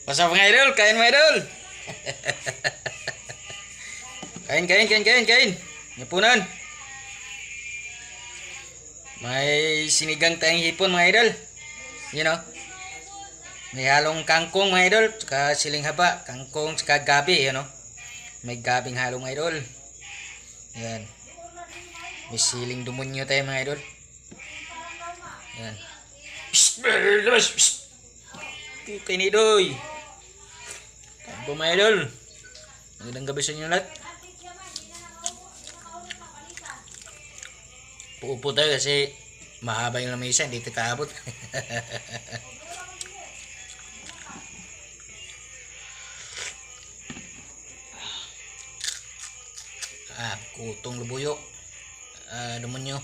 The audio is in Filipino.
Pasok mga idol, kain mga idol. Kain. Nyapunan. May sinigang tayong hipon mga idol. You know. May halong kangkong mga idol, saka siling haba, kangkong saka gabi, you know. May gabing halong mga idol. Yan. May siling dumunyo tayo mga idol. Yan. Kain idoy. Kain po mga idol. Magandang gabi sa inyo lahat. Puupo tayo kasi mahaba yung lamesa, hindi tayo kaabot. Kutong lubuyo. Demonyo.